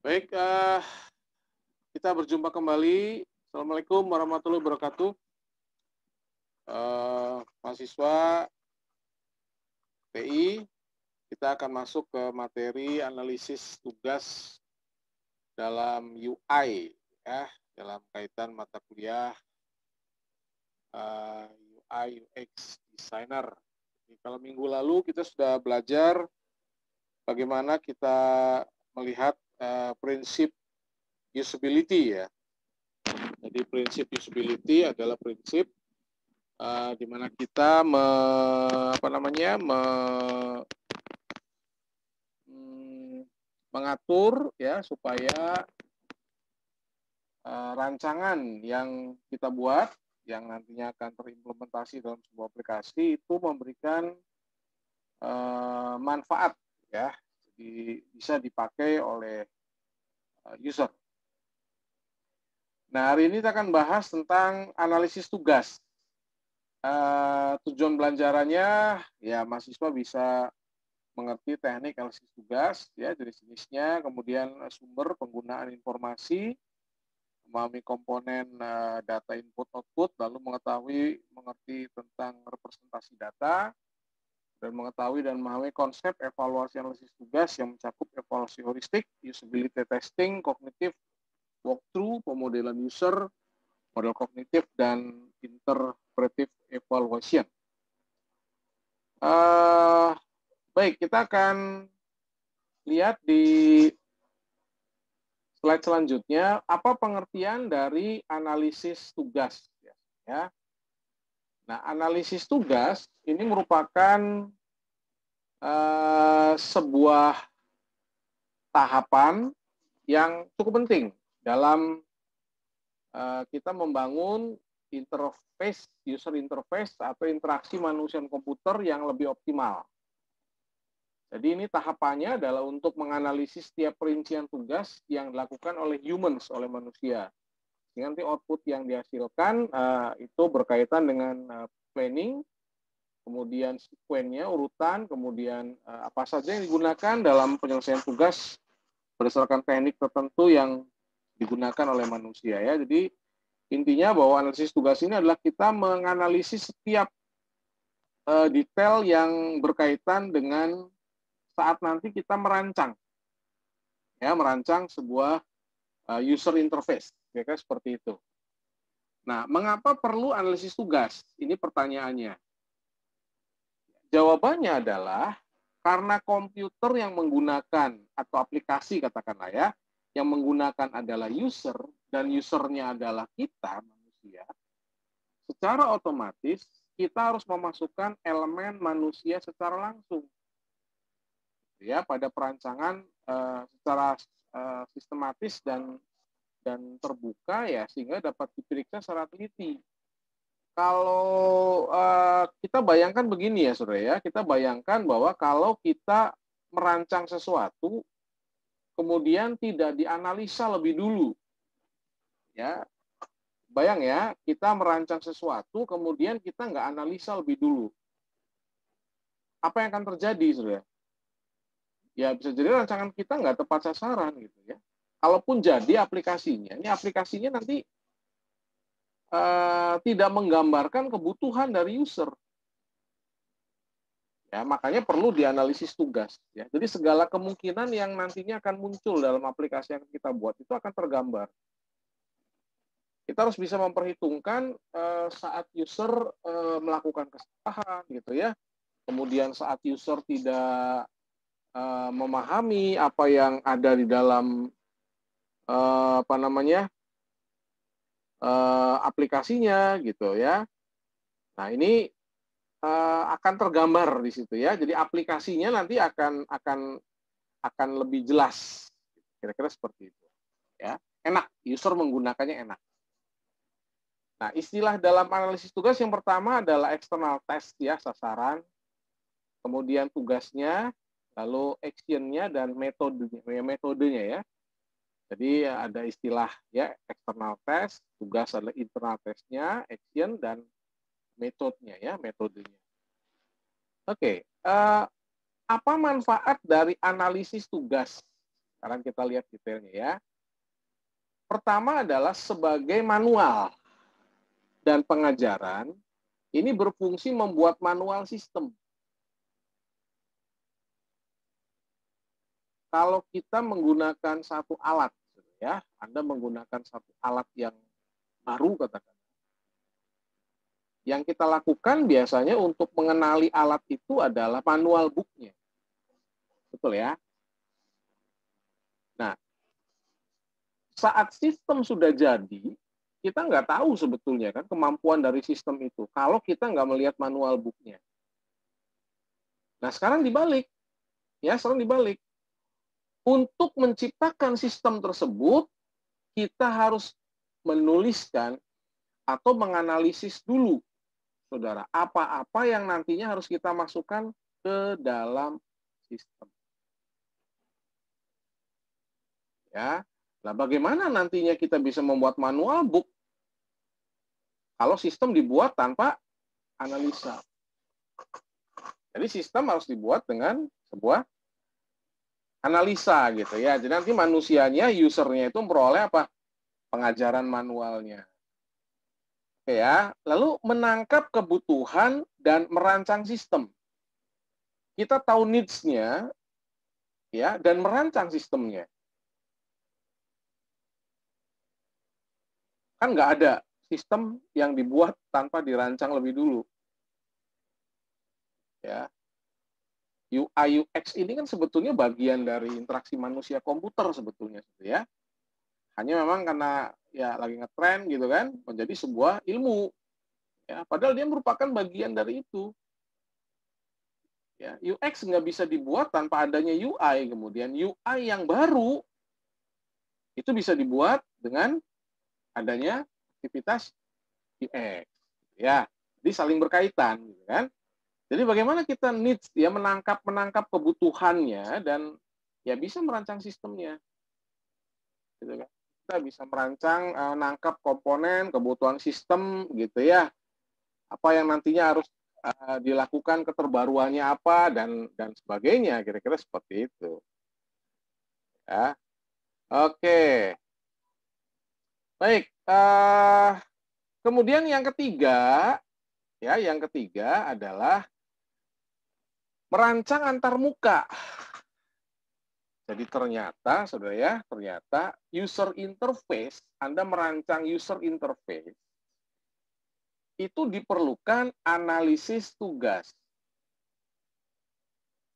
Baik, kita berjumpa kembali. Assalamualaikum warahmatullahi wabarakatuh. Mahasiswa TI, kita akan masuk ke materi analisis tugas dalam UI, ya, dalam kaitan mata kuliah UI UX Designer. Jadi, kalau minggu lalu kita sudah belajar bagaimana kita melihat prinsip usability, ya. Jadi prinsip usability adalah prinsip di mana kita mengatur, ya, supaya rancangan yang kita buat yang nantinya akan terimplementasi dalam sebuah aplikasi itu memberikan manfaat, ya, jadi bisa dipakai oleh user. Nah, hari ini kita akan bahas tentang analisis tugas. Tujuan belajarannya, ya, mahasiswa bisa mengerti teknik analisis tugas, ya, jenis-jenisnya, kemudian sumber penggunaan informasi, memahami komponen data input-output, lalu mengerti tentang representasi data, dan mengetahui dan memahami konsep evaluasi analisis tugas yang mencakup evaluasi heuristik, usability testing, kognitif, walkthrough, pemodelan user, model kognitif, dan interpretive evaluation. Baik, kita akan lihat di slide selanjutnya apa pengertian dari analisis tugas, ya. Nah, analisis tugas ini merupakan sebuah tahapan yang cukup penting dalam kita membangun user interface atau interaksi manusia dan komputer yang lebih optimal. Jadi ini tahapannya adalah untuk menganalisis setiap perincian tugas yang dilakukan oleh humans, oleh manusia. Sehingga nanti output yang dihasilkan itu berkaitan dengan planning, kemudian sekuennya, urutan, kemudian apa saja yang digunakan dalam penyelesaian tugas berdasarkan teknik tertentu yang digunakan oleh manusia, ya. Jadi intinya bahwa analisis tugas ini adalah kita menganalisis setiap detail yang berkaitan dengan saat nanti kita merancang, ya, merancang sebuah user interface, kira-kira seperti itu. Nah, mengapa perlu analisis tugas? Ini pertanyaannya. Jawabannya adalah karena komputer yang menggunakan atau aplikasi, katakanlah, ya, yang menggunakan adalah user dan usernya adalah kita manusia, secara otomatis kita harus memasukkan elemen manusia secara langsung, ya, pada perancangan secara sistematis dan terbuka, ya, sehingga dapat diperiksa secara teliti. Kalau kita bayangkan begini, ya, saudara, ya, kita bayangkan bahwa kalau kita merancang sesuatu kemudian tidak dianalisa lebih dulu, ya, bayang, ya, kita merancang sesuatu kemudian kita nggak analisa lebih dulu, apa yang akan terjadi, saudara? Ya, bisa jadi rancangan kita nggak tepat sasaran, gitu, ya. Kalaupun jadi aplikasinya, ini aplikasinya nanti tidak menggambarkan kebutuhan dari user. Ya, makanya perlu dianalisis tugas, ya. Jadi segala kemungkinan yang nantinya akan muncul dalam aplikasi yang kita buat itu akan tergambar. Kita harus bisa memperhitungkan saat user melakukan kesalahan, gitu, ya. Kemudian saat user tidak memahami apa yang ada di dalam aplikasinya, gitu, ya. Nah, ini akan tergambar di situ, ya. Jadi aplikasinya nanti akan lebih jelas, kira-kira seperti itu, ya. Enak, user menggunakannya enak. Nah, istilah dalam analisis tugas yang pertama adalah external test, ya, sasaran, kemudian tugasnya, lalu action-nya dan metodenya, ya. Jadi ada istilah, ya, external test, tugas adalah internal testnya, action, dan metodenya, ya, metodenya. Oke, apa manfaat dari analisis tugas? Sekarang kita lihat detailnya ya. Pertama adalah sebagai manual dan pengajaran, ini berfungsi membuat manual sistem. Kalau kita menggunakan satu alat, ya, Anda menggunakan satu alat yang baru katakan. Yang kita lakukan biasanya untuk mengenali alat itu adalah manual book-nya. Betul ya? Nah, saat sistem sudah jadi, kita nggak tahu sebetulnya kan kemampuan dari sistem itu. Kalau kita nggak melihat manual book-nya. Nah, sekarang dibalik. Ya, sekarang dibalik. Untuk menciptakan sistem tersebut, kita harus menuliskan atau menganalisis dulu, saudara, apa-apa yang nantinya harus kita masukkan ke dalam sistem. Ya, nah bagaimana nantinya kita bisa membuat manual book kalau sistem dibuat tanpa analisa? Jadi sistem harus dibuat dengan sebuah analisa gitu ya. Jadi nanti manusianya, usernya itu memperoleh apa? Pengajaran manualnya. Oke ya. Lalu menangkap kebutuhan dan merancang sistem. Kita tahu needs-nya ya dan merancang sistemnya. Kan nggak ada sistem yang dibuat tanpa dirancang lebih dulu. Ya. UI UX ini kan sebetulnya bagian dari interaksi manusia komputer sebetulnya ya. Hanya memang karena ya lagi ngetren gitu kan menjadi sebuah ilmu. Ya, padahal dia merupakan bagian dari itu. Ya, UX nggak bisa dibuat tanpa adanya UI. Kemudian UI yang baru itu bisa dibuat dengan adanya aktivitas UX. Ya, jadi saling berkaitan, gitu kan? Jadi bagaimana kita needs ya menangkap kebutuhannya dan ya bisa merancang sistemnya, gitu kan? Kita bisa merancang, nangkap komponen kebutuhan sistem, gitu ya. Apa yang nantinya harus dilakukan, keterbaruannya apa dan sebagainya, kira-kira seperti itu. Ya, oke, baik. Kemudian yang ketiga, ya, yang ketiga adalah merancang antar muka. Jadi ternyata, saudara ya, ternyata user interface, Anda merancang user interface, itu diperlukan analisis tugas.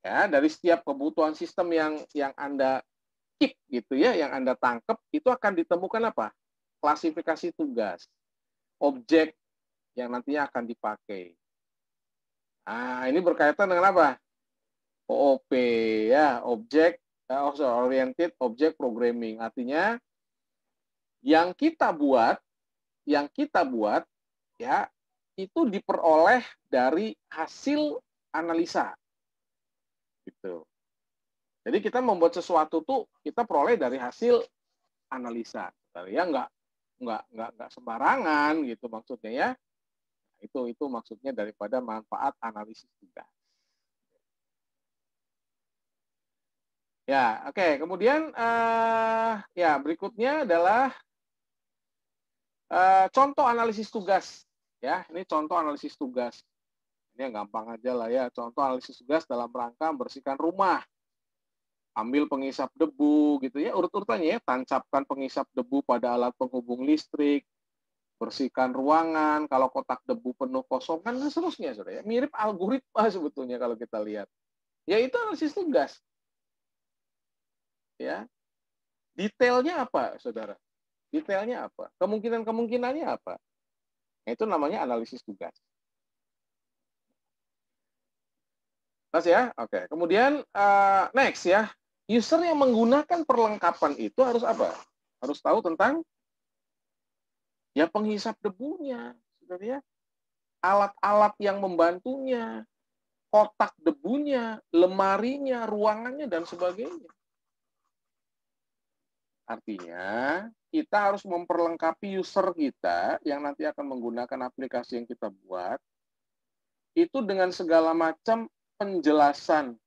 Ya, dari setiap kebutuhan sistem yang Anda keep gitu ya, yang Anda tangkap, itu akan ditemukan apa? Klasifikasi tugas, objek yang nantinya akan dipakai. Nah, ini berkaitan dengan apa? OOP ya, Object Oriented Object Programming. Artinya yang kita buat ya itu diperoleh dari hasil analisa. Gitu. Jadi kita membuat sesuatu tuh kita peroleh dari hasil analisa. Ya nggak sembarangan gitu maksudnya ya. Itu maksudnya daripada manfaat analisis tugas. Ya, oke. Kemudian ya berikutnya adalah contoh analisis tugas. Ya, ini contoh analisis tugas. Ini yang gampang aja lah ya. Contoh analisis tugas dalam rangka membersihkan rumah. Ambil pengisap debu gitu ya, urut-urutannya ya. Tancapkan pengisap debu pada alat penghubung listrik. Bersihkan ruangan. Kalau kotak debu penuh kosongan dan seterusnya, saudara. Mirip algoritma sebetulnya kalau kita lihat. Ya itu analisis tugas. Ya, detailnya apa, saudara? Detailnya apa? Kemungkinannya apa? Nah, itu namanya analisis tugas. Mas ya, oke. Kemudian next ya, user yang menggunakan perlengkapan itu harus apa? Harus tahu tentang ya penghisap debunya, saudara ya. Alat-alat yang membantunya, kotak debunya, lemarinya, ruangannya dan sebagainya. Artinya, kita harus memperlengkapi user kita yang nanti akan menggunakan aplikasi yang kita buat, itu dengan segala macam penjelasan.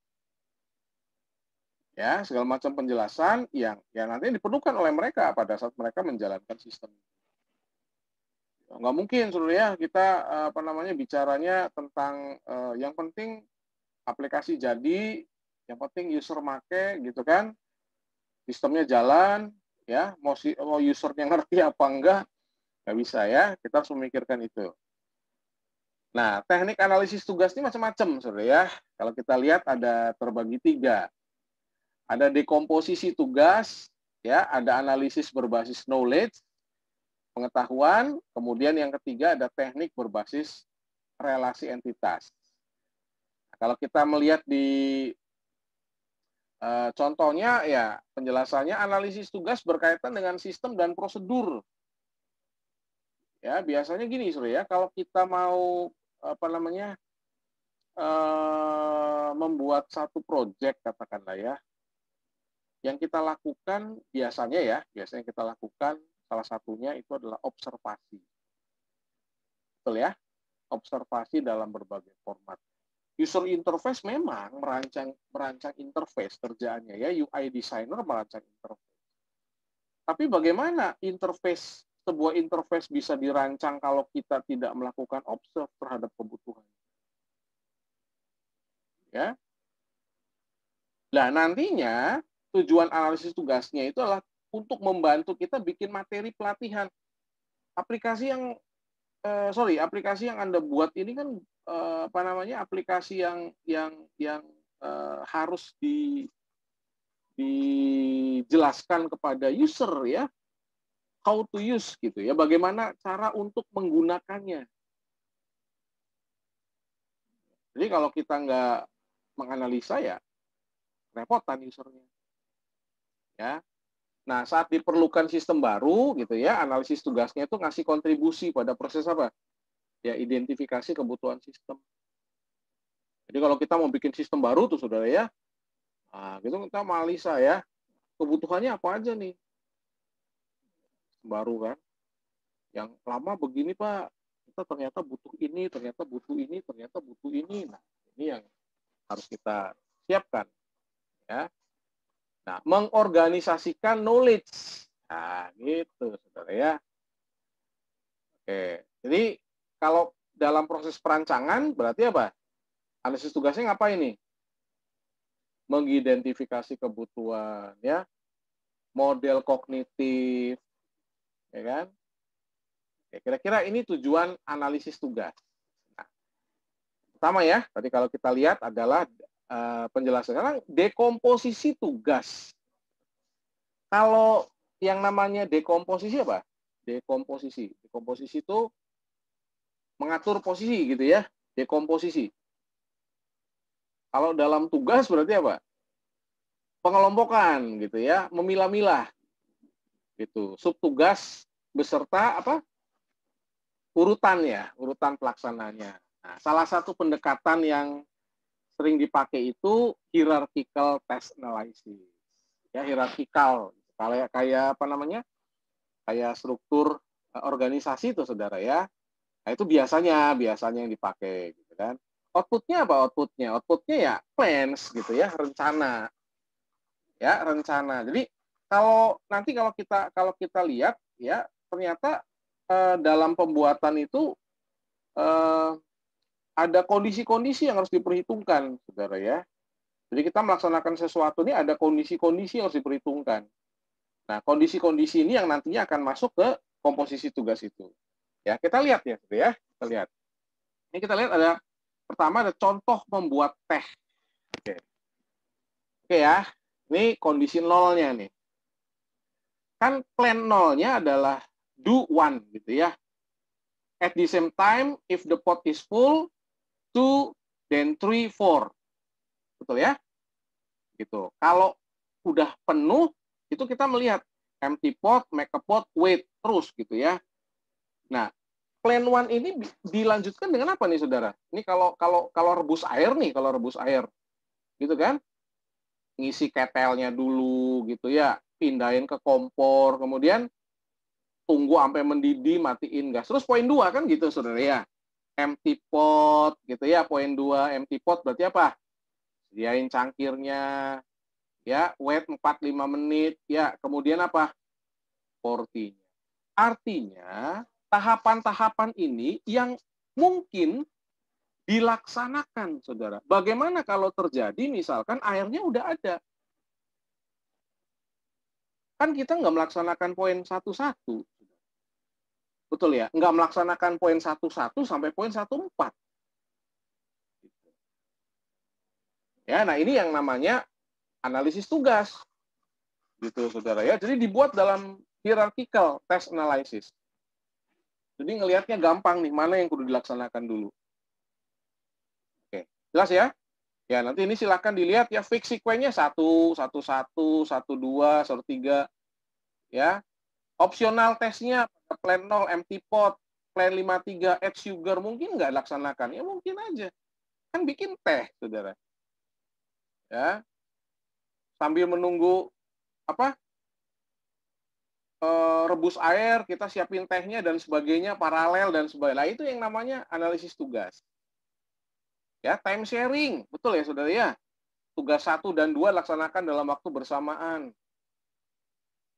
Ya, segala macam penjelasan yang nanti diperlukan oleh mereka pada saat mereka menjalankan sistem. Nggak mungkin sebenarnya kita bicaranya tentang yang penting aplikasi jadi, yang penting user make gitu kan, sistemnya jalan, ya mau usernya ngerti apa enggak, nggak bisa ya, kita harus memikirkan itu. Nah, teknik analisis tugas ini macam-macam sebenarnya ya. Kalau kita lihat ada terbagi 3. Ada dekomposisi tugas, ya, ada analisis berbasis knowledge, pengetahuan, kemudian yang ketiga ada teknik berbasis relasi entitas. Nah, kalau kita melihat di contohnya, ya penjelasannya analisis tugas berkaitan dengan sistem dan prosedur. Ya, biasanya gini, ya, kalau kita mau membuat satu proyek katakanlah ya, yang kita lakukan biasanya kita lakukan salah satunya itu adalah observasi. Betul ya? Observasi dalam berbagai format. User interface memang merancang interface kerjaannya ya, UI designer merancang interface. Tapi bagaimana sebuah interface bisa dirancang kalau kita tidak melakukan observe terhadap kebutuhan? Ya. Nah, nantinya tujuan analisis tugasnya itu adalah untuk membantu kita bikin materi pelatihan. Aplikasi yang Anda buat ini kan aplikasi yang harus dijelaskan kepada user ya, how to use gitu ya, bagaimana cara untuk menggunakannya. Jadi kalau kita nggak menganalisa ya repotan usernya. Ya. Nah, saat diperlukan sistem baru gitu ya, analisis tugasnya itu ngasih kontribusi pada proses apa? Ya, identifikasi kebutuhan sistem. Jadi kalau kita mau bikin sistem baru tuh saudara ya, nah, gitu kita analisa ya, kebutuhannya apa aja nih? Baru kan. Yang lama begini Pak, kita ternyata butuh ini, ternyata butuh ini, ternyata butuh ini. Nah, ini yang harus kita siapkan. Ya. Nah, mengorganisasikan knowledge. Nah, gitu, saudara ya. Oke, jadi kalau dalam proses perancangan berarti apa? Analisis tugasnya ngapain nih? Mengidentifikasi kebutuhan, ya, model kognitif, ya kan? Kira-kira ini tujuan analisis tugas. Nah, pertama ya, tadi kalau kita lihat adalah penjelasan. Sekarang dekomposisi tugas. Kalau yang namanya dekomposisi apa? Dekomposisi itu mengatur posisi gitu ya. Dekomposisi. Kalau dalam tugas berarti apa? Pengelompokan gitu ya, memilah-milah. Gitu. Subtugas beserta apa? Urutan pelaksanaannya. Nah, salah satu pendekatan yang sering dipakai itu hierarchical task analysis. Ya, hierarchical. Kayak kayak struktur organisasi itu saudara ya. Nah, itu biasanya yang dipakai gitu kan. Outputnya apa? Outputnya ya plans gitu ya, rencana. Ya, rencana. Jadi kalau kita lihat ya, ternyata dalam pembuatan itu ada kondisi-kondisi yang harus diperhitungkan, saudara ya. Jadi kita melaksanakan sesuatu ini ada kondisi-kondisi yang harus diperhitungkan. Nah, kondisi-kondisi ini yang nantinya akan masuk ke komposisi tugas itu. Ya, kita lihat ya, saudara ya. Kita lihat. Ini kita lihat pertama ada contoh membuat teh. Oke ya. Ini kondisi nolnya nih. Kan plan nolnya adalah do one gitu ya. At the same time, if the pot is full, 2, then 3, 4. Betul ya? Gitu. Kalau udah penuh, itu kita melihat empty pot, make a pot, wait terus gitu ya. Nah, plan one ini dilanjutkan dengan apa nih saudara? Ini kalau rebus air nih, gitu kan? Ngisi ketelnya dulu gitu ya, pindahin ke kompor, kemudian tunggu sampai mendidih, matiin gas. Terus poin 2 kan gitu saudara ya. Empty pot gitu ya, poin 2 empty pot berarti apa? Sediain cangkirnya Ya, wait 4-5 menit. Ya, kemudian apa? Portinya. Artinya, tahapan-tahapan ini yang mungkin dilaksanakan, saudara. Bagaimana kalau terjadi misalkan airnya udah ada? Kan kita nggak melaksanakan poin 1-1. Betul ya? Nggak melaksanakan poin 1-1 sampai poin 1-4. Ya, nah ini yang namanya analisis tugas. Gitu, saudara ya. Jadi dibuat dalam hierarchical test analysis. Jadi ngelihatnya gampang nih, mana yang kudu dilaksanakan dulu. Oke, jelas ya? Ya, nanti ini silakan dilihat ya, fix sequence-nya 1, 1, 1, 1, 2, 1, 3. Ya. Opsional tesnya plan 0, empty pot, plan 53, add sugar, mungkin nggak laksanakan. Ya mungkin aja. Kan bikin teh, saudara. Ya. Sambil menunggu apa? Rebus air, kita siapin tehnya dan sebagainya, paralel dan sebagainya. Nah, itu yang namanya analisis tugas. Ya, time sharing. Betul ya, saudara ya? Tugas 1 dan 2 laksanakan dalam waktu bersamaan.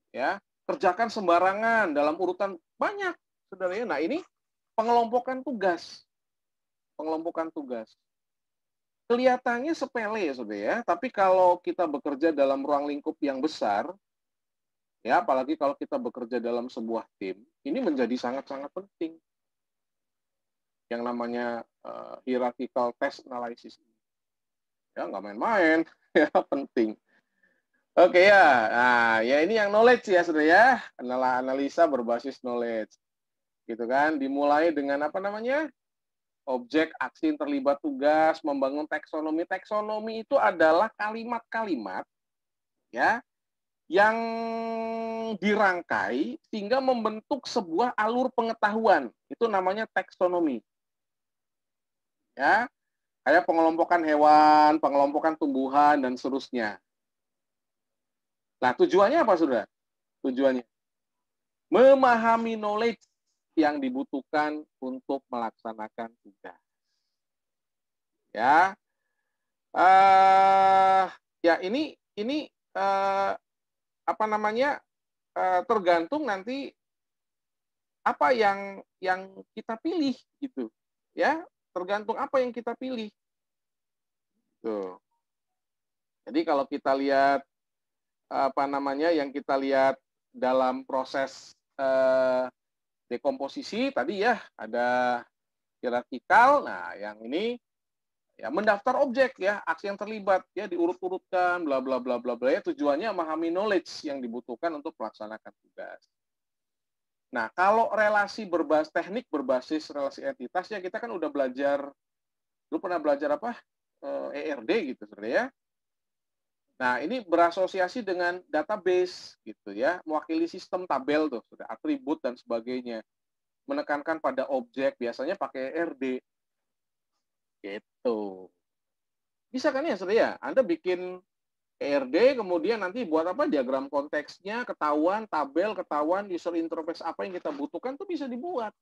Ya, kerjakan sembarangan dalam urutan banyak, saudara ya. Nah, ini pengelompokan tugas. Pengelompokan tugas. Kelihatannya sepele ya, saudara ya. Tapi kalau kita bekerja dalam ruang lingkup yang besar, ya, apalagi kalau kita bekerja dalam sebuah tim, ini menjadi sangat-sangat penting. Yang namanya hierarchical test analysis. Ya, nggak main-main, ya, penting. Oke ya, nah ya ini yang knowledge ya, saudara ya, analisa berbasis knowledge, gitu kan. Dimulai dengan apa namanya, objek, aksi, terlibat, tugas, membangun taksonomi. Taksonomi itu adalah kalimat-kalimat ya yang dirangkai sehingga membentuk sebuah alur pengetahuan. Itu namanya taksonomi. Ya, kayak pengelompokan hewan, pengelompokan tumbuhan dan seterusnya. Nah, tujuannya apa, saudara? Tujuannya memahami knowledge yang dibutuhkan untuk melaksanakan tugas. Ya, ya ini apa namanya, tergantung nanti apa yang kita pilih gitu, ya, tergantung apa yang kita pilih. Tuh. Jadi kalau kita lihat apa namanya yang kita lihat dalam proses dekomposisi tadi ya, ada hierarkikal. Nah, yang ini ya mendaftar objek ya, aksi yang terlibat ya, diurut-urutkan bla bla bla bla bla ya, tujuannya memahami knowledge yang dibutuhkan untuk melaksanakan tugas. Nah, kalau relasi berbasis teknik berbasis relasi entitas ya, kita kan udah belajar, lu pernah belajar apa? ERD gitu sebenarnya ya. Nah, ini berasosiasi dengan database gitu ya, mewakili sistem tabel tuh, sudah atribut dan sebagainya. Menekankan pada objek, biasanya pakai ERD. Gitu. Bisa kan ya, saudara ya? Anda bikin ERD, kemudian nanti buat apa? Diagram konteksnya, ketahuan, tabel, ketahuan, user interface apa yang kita butuhkan tuh bisa dibuat.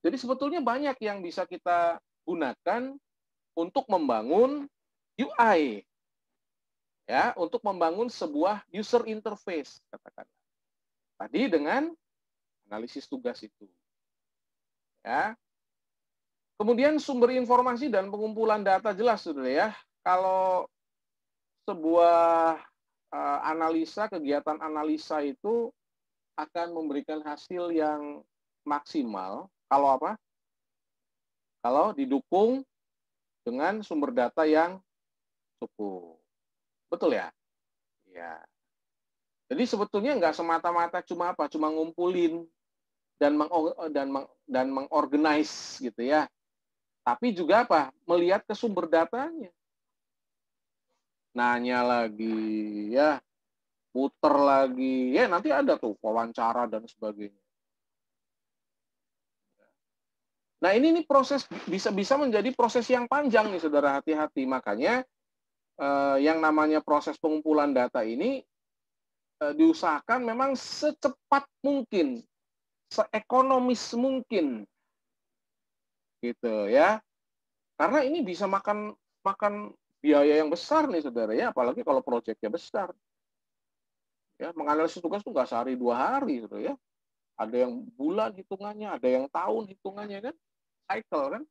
Jadi sebetulnya banyak yang bisa kita gunakan untuk membangun UI. Ya, untuk membangun sebuah user interface, katakan. Tadi dengan analisis tugas itu. Ya. Kemudian sumber informasi dan pengumpulan data jelas, saudara ya. Kalau sebuah analisa, kegiatan analisa itu akan memberikan hasil yang maksimal kalau apa? Kalau didukung dengan sumber data yang cukup. Betul ya? Ya. Jadi sebetulnya nggak semata-mata cuma apa? Cuma ngumpulin dan mengorganize gitu ya. Tapi juga apa? Melihat ke sumber datanya. Nanya lagi ya, puter lagi. Ya nanti ada tuh wawancara dan sebagainya. Nah, ini proses bisa menjadi proses yang panjang nih, saudara, hati-hati. Makanya yang namanya proses pengumpulan data ini diusahakan memang secepat mungkin, seekonomis mungkin. Gitu ya. Karena ini bisa makan biaya yang besar nih saudara ya, apalagi kalau proyeknya besar. Ya, menganalisis tugas itu nggak sehari 2 hari gitu ya. Ada yang bulan hitungannya, ada yang tahun hitungannya kan, cycle kan.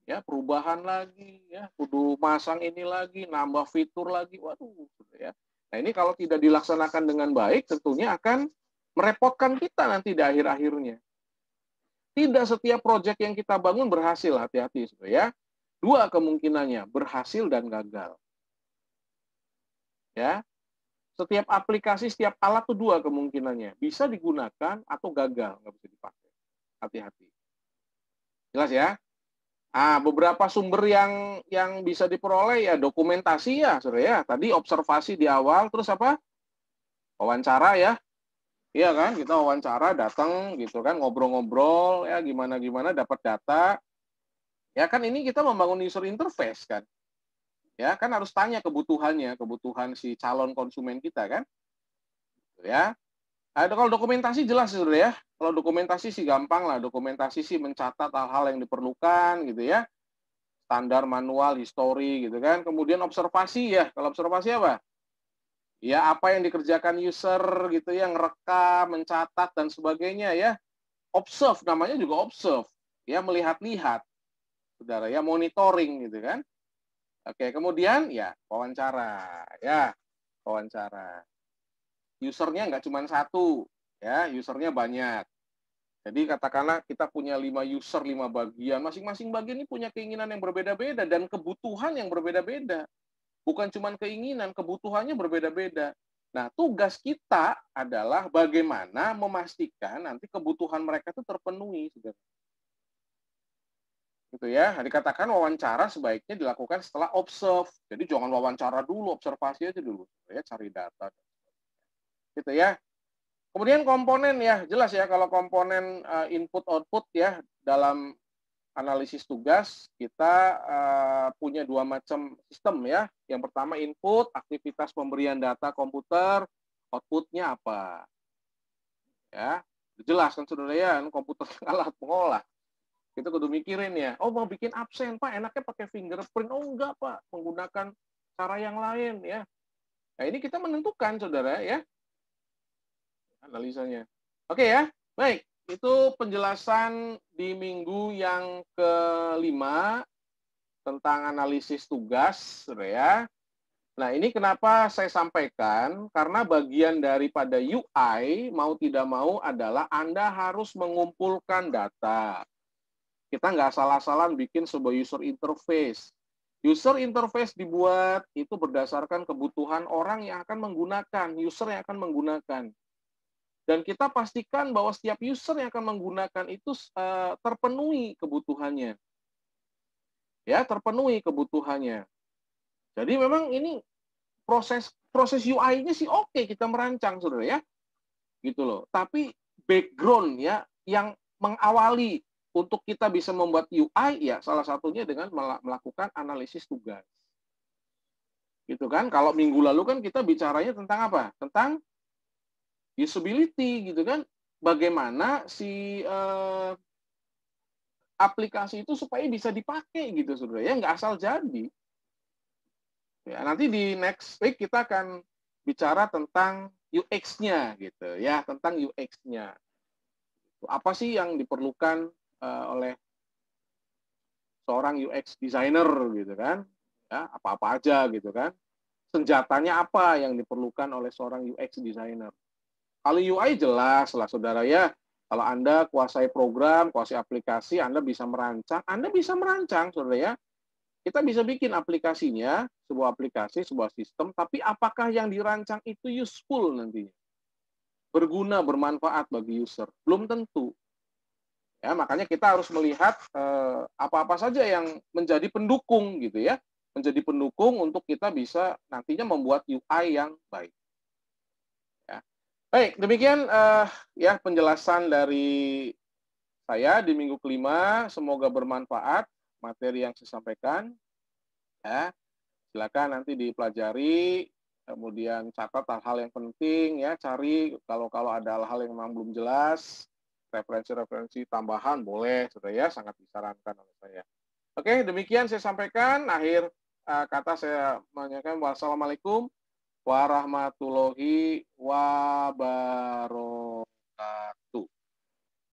Ya, perubahan lagi ya, kudu masang ini lagi, nambah fitur lagi, waduh gitu ya. Nah, ini kalau tidak dilaksanakan dengan baik tentunya akan merepotkan kita nanti di akhir-akhirnya. Tidak setiap proyek yang kita bangun berhasil, hati-hati ya. 2 kemungkinannya, berhasil dan gagal. Ya, setiap aplikasi, setiap alat itu 2 kemungkinannya, bisa digunakan atau gagal, nggak bisa dipakai. Hati-hati. Jelas ya? Beberapa sumber yang bisa diperoleh ya dokumentasi ya, saudara ya. Tadi observasi di awal, terus apa? Wawancara ya. Iya kan, kita wawancara, datang gitu kan, ngobrol-ngobrol ya, gimana-gimana dapat data. Ya kan ini kita membangun user interface kan. Ya kan harus tanya kebutuhannya, kebutuhan si calon konsumen kita kan. Ya. Kalau dokumentasi jelas saudara ya. Kalau dokumentasi sih gampang lah, dokumentasi sih mencatat hal-hal yang diperlukan gitu ya. Standar manual, history gitu kan. Kemudian observasi ya. Kalau observasi apa? Ya apa yang dikerjakan user gitu ya, ngerekam, mencatat dan sebagainya ya. Observe namanya juga observe. Ya melihat-lihat. Saudara ya, monitoring gitu kan. Oke, kemudian ya wawancara ya, wawancara. Usernya nggak cuma satu, ya, usernya banyak. Jadi katakanlah kita punya 5 user, 5 bagian. Masing-masing bagian ini punya keinginan yang berbeda-beda dan kebutuhan yang berbeda-beda. Bukan cuma keinginan, kebutuhannya berbeda-beda. Nah, tugas kita adalah bagaimana memastikan nanti kebutuhan mereka itu terpenuhi. Gitu ya. Dikatakan wawancara sebaiknya dilakukan setelah observe. Jadi jangan wawancara dulu, observasi aja dulu. Ya, cari data. Gitu ya. Kemudian komponen ya, jelas ya kalau komponen input output ya dalam analisis tugas kita punya 2 macam sistem ya. Yang pertama input, aktivitas pemberian data komputer, outputnya apa. Ya, jelas kan saudara ya, komputer alat pengolah. Kita kudu mikirin ya, oh mau bikin absen Pak, enaknya pakai fingerprint. Oh enggak Pak, menggunakan cara yang lain ya. Nah ini kita menentukan saudara ya, analisanya. Oke ya, baik. Itu penjelasan di minggu yang kelima tentang analisis tugas, saudara ya. Nah, ini kenapa saya sampaikan, karena bagian daripada UI, mau tidak mau adalah Anda harus mengumpulkan data. Kita nggak salah-salah bikin sebuah user interface. User interface dibuat itu berdasarkan kebutuhan orang yang akan menggunakan, user yang akan menggunakan. Dan kita pastikan bahwa setiap user yang akan menggunakan itu terpenuhi kebutuhannya. Ya, terpenuhi kebutuhannya. Jadi memang ini proses UI-nya sih oke kita merancang saudara ya. Gitu loh. Tapi background ya yang mengawali untuk kita bisa membuat UI ya salah satunya dengan melakukan analisis tugas. Gitu kan? Kalau minggu lalu kan kita bicaranya tentang apa? Tentang usability gitu kan, bagaimana si aplikasi itu supaya bisa dipakai gitu saudara ya, nggak asal jadi ya. Nanti di next week kita akan bicara tentang UX-nya gitu ya, tentang UX-nya apa sih yang diperlukan oleh seorang UX designer gitu kan ya, apa-apa aja gitu kan, senjatanya apa yang diperlukan oleh seorang UX designer. Kalau UI jelas lah saudara ya. Kalau Anda kuasai program, kuasai aplikasi, Anda bisa merancang, saudara ya. Kita bisa bikin aplikasinya, sebuah aplikasi, sebuah sistem, tapi apakah yang dirancang itu useful nantinya? Berguna, bermanfaat bagi user? Belum tentu. Ya, makanya kita harus melihat apa-apa saja yang menjadi pendukung gitu ya. Menjadi pendukung untuk kita bisa nantinya membuat UI yang baik. Baik, demikian ya penjelasan dari saya di minggu kelima. Semoga bermanfaat materi yang saya sampaikan. Ya, silakan nanti dipelajari, kemudian catat hal-hal yang penting ya. Cari kalau ada hal-hal yang memang belum jelas, referensi-referensi tambahan boleh, saudara ya, sangat disarankan oleh saya. Oke, demikian saya sampaikan. Akhir kata saya menanyakan wassalamualaikum warahmatullahi wabarakatuh.